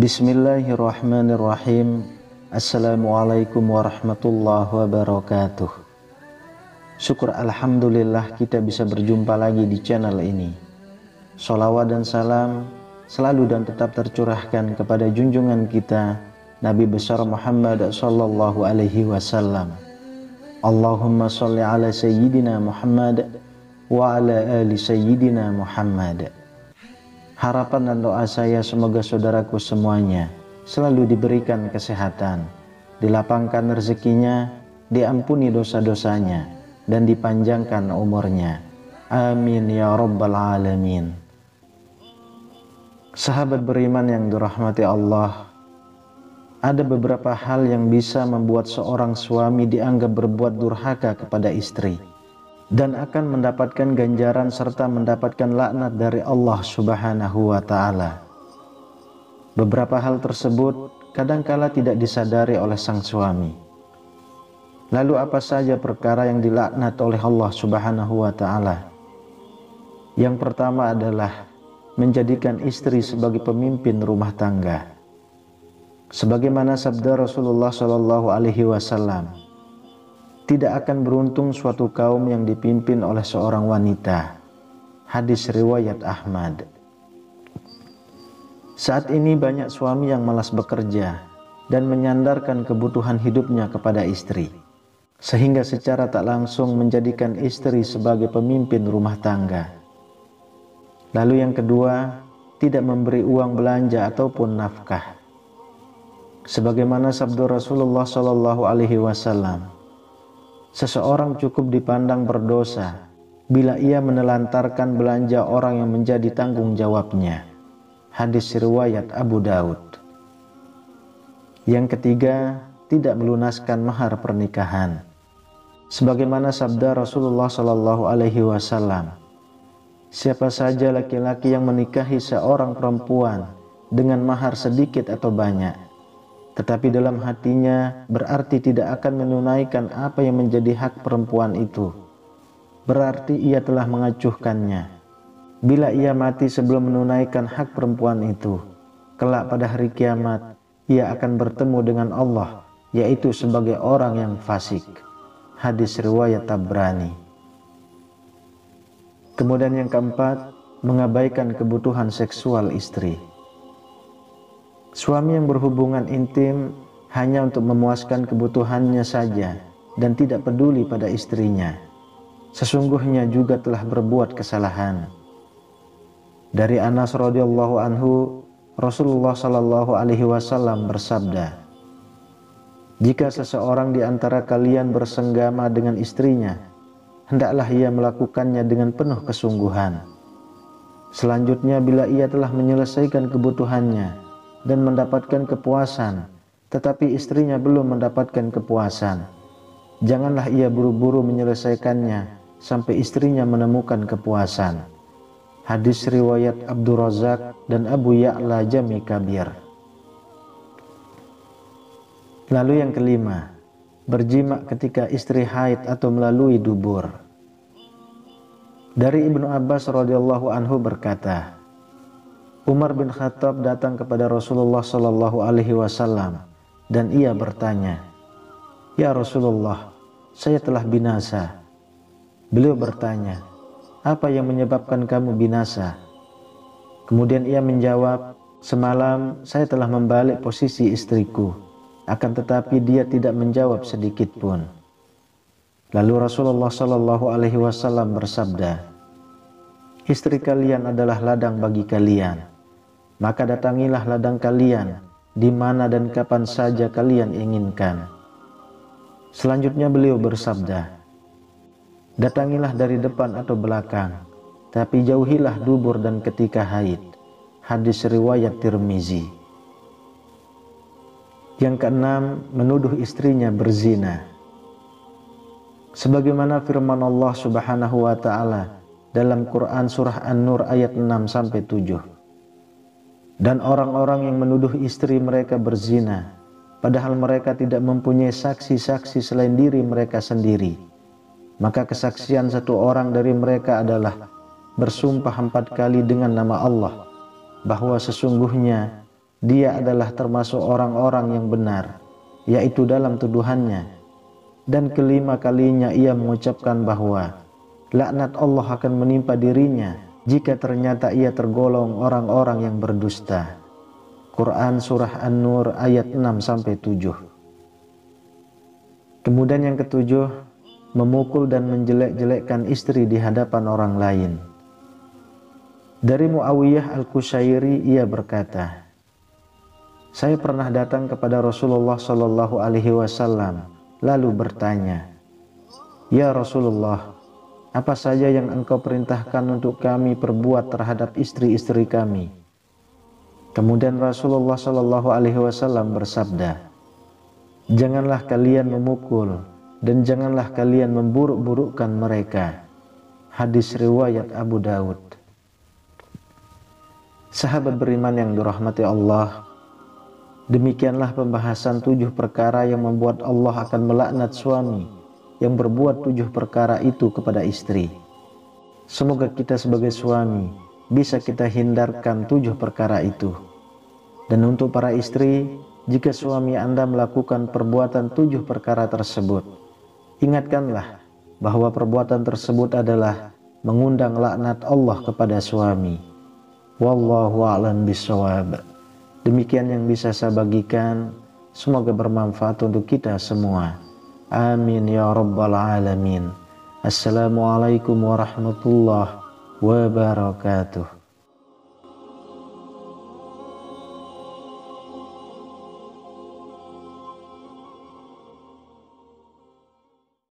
Bismillahirrahmanirrahim. Assalamualaikum warahmatullahi wabarakatuh. Syukur alhamdulillah kita bisa berjumpa lagi di channel ini. Sholawat dan salam selalu dan tetap tercurahkan kepada junjungan kita Nabi besar Muhammad sallallahu alaihi wasallam. Allahumma sholli ala sayyidina Muhammad wa ala ali sayyidina Muhammad. Harapan dan doa saya semoga saudaraku semuanya selalu diberikan kesehatan, dilapangkan rezekinya, diampuni dosa-dosanya, dan dipanjangkan umurnya. Amin ya rabbal alamin. Sahabat beriman yang dirahmati Allah, ada beberapa hal yang bisa membuat seorang suami dianggap berbuat durhaka kepada istri dan akan mendapatkan ganjaran serta mendapatkan laknat dari Allah Subhanahu wa Ta'ala. Beberapa hal tersebut kadangkala tidak disadari oleh sang suami. Lalu apa saja perkara yang dilaknat oleh Allah Subhanahu wa Ta'ala? Yang pertama adalah menjadikan istri sebagai pemimpin rumah tangga. Sebagaimana sabda Rasulullah Shallallahu alaihi wasallam, tidak akan beruntung suatu kaum yang dipimpin oleh seorang wanita. Hadis riwayat Ahmad. Saat ini banyak suami yang malas bekerja dan menyandarkan kebutuhan hidupnya kepada istri, sehingga secara tak langsung menjadikan istri sebagai pemimpin rumah tangga. Lalu yang kedua, tidak memberi uang belanja ataupun nafkah. Sebagaimana sabda Rasulullah Shallallahu alaihi wasallam, seseorang cukup dipandang berdosa bila ia menelantarkan belanja orang yang menjadi tanggung jawabnya. Hadis riwayat Abu Daud. Yang ketiga, tidak melunaskan mahar pernikahan. Sebagaimana sabda Rasulullah Shallallahu alaihi wasallam, siapa saja laki-laki yang menikahi seorang perempuan dengan mahar sedikit atau banyak, tetapi dalam hatinya berarti tidak akan menunaikan apa yang menjadi hak perempuan itu, berarti ia telah mengacuhkannya. Bila ia mati sebelum menunaikan hak perempuan itu, kelak pada hari kiamat ia akan bertemu dengan Allah, yaitu sebagai orang yang fasik. Hadis riwayat Tabrani. Kemudian yang keempat, mengabaikan kebutuhan seksual istri. Suami yang berhubungan intim hanya untuk memuaskan kebutuhannya saja dan tidak peduli pada istrinya, sesungguhnya juga telah berbuat kesalahan. Dari Anas radhiyallahu anhu, Rasulullah sallallahu alaihi wasallam bersabda, jika seseorang di antara kalian bersenggama dengan istrinya, hendaklah ia melakukannya dengan penuh kesungguhan. Selanjutnya bila ia telah menyelesaikan kebutuhannya dan mendapatkan kepuasan, tetapi istrinya belum mendapatkan kepuasan, janganlah ia buru-buru menyelesaikannya sampai istrinya menemukan kepuasan. Hadis riwayat Abdur Razak dan Abu Ya'la Jami Kabir. Lalu yang kelima, berjima ketika istri haid atau melalui dubur. Dari Ibnu Abbas radhiyallahu anhu berkata, Umar bin Khattab datang kepada Rasulullah Shallallahu alaihi wasallam dan ia bertanya, "Ya Rasulullah, saya telah binasa." Beliau bertanya, "Apa yang menyebabkan kamu binasa?" Kemudian ia menjawab, "Semalam saya telah membalik posisi istriku, akan tetapi dia tidak menjawab sedikit pun." Lalu Rasulullah Shallallahu alaihi wasallam bersabda, "Istri kalian adalah ladang bagi kalian. Maka datangilah ladang kalian di mana dan kapan saja kalian inginkan." Selanjutnya beliau bersabda, "Datangilah dari depan atau belakang, tapi jauhilah dubur dan ketika haid." Hadis riwayat Tirmizi. Yang keenam, menuduh istrinya berzina. Sebagaimana firman Allah Subhanahu wa Ta'ala dalam Quran surah An-Nur ayat 6-7. Dan orang-orang yang menuduh istri mereka berzina, padahal mereka tidak mempunyai saksi-saksi selain diri mereka sendiri, maka kesaksian satu orang dari mereka adalah bersumpah 4 kali dengan nama Allah bahwa sesungguhnya dia adalah termasuk orang-orang yang benar, yaitu dalam tuduhannya. Dan kelima kalinya ia mengucapkan bahwa laknat Allah akan menimpa dirinya jika ternyata ia tergolong orang-orang yang berdusta. Quran Surah An-Nur ayat 6-7. Kemudian yang ketujuh, memukul dan menjelek-jelekkan istri di hadapan orang lain. Dari Muawiyah Al-Qushairi ia berkata, saya pernah datang kepada Rasulullah Shallallahu Alaihi Wasallam lalu bertanya, ya Rasulullah, apa saja yang engkau perintahkan untuk kami perbuat terhadap istri-istri kami? Kemudian Rasulullah Shallallahu Alaihi Wasallam bersabda, janganlah kalian memukul dan janganlah kalian memburuk-burukkan mereka. Hadis riwayat Abu Daud. Sahabat beriman yang dirahmati Allah, demikianlah pembahasan 7 perkara yang membuat Allah akan melaknat suami yang berbuat 7 perkara itu kepada istri. Semoga kita sebagai suami bisa kita hindarkan 7 perkara itu. Dan untuk para istri, jika suami Anda melakukan perbuatan 7 perkara tersebut, ingatkanlah bahwa perbuatan tersebut adalah mengundang laknat Allah kepada suami. Wallahu a'lam bishawab. Demikian yang bisa saya bagikan, semoga bermanfaat untuk kita semua. Amin ya rabbal alamin. Assalamualaikum warahmatullahi wabarakatuh.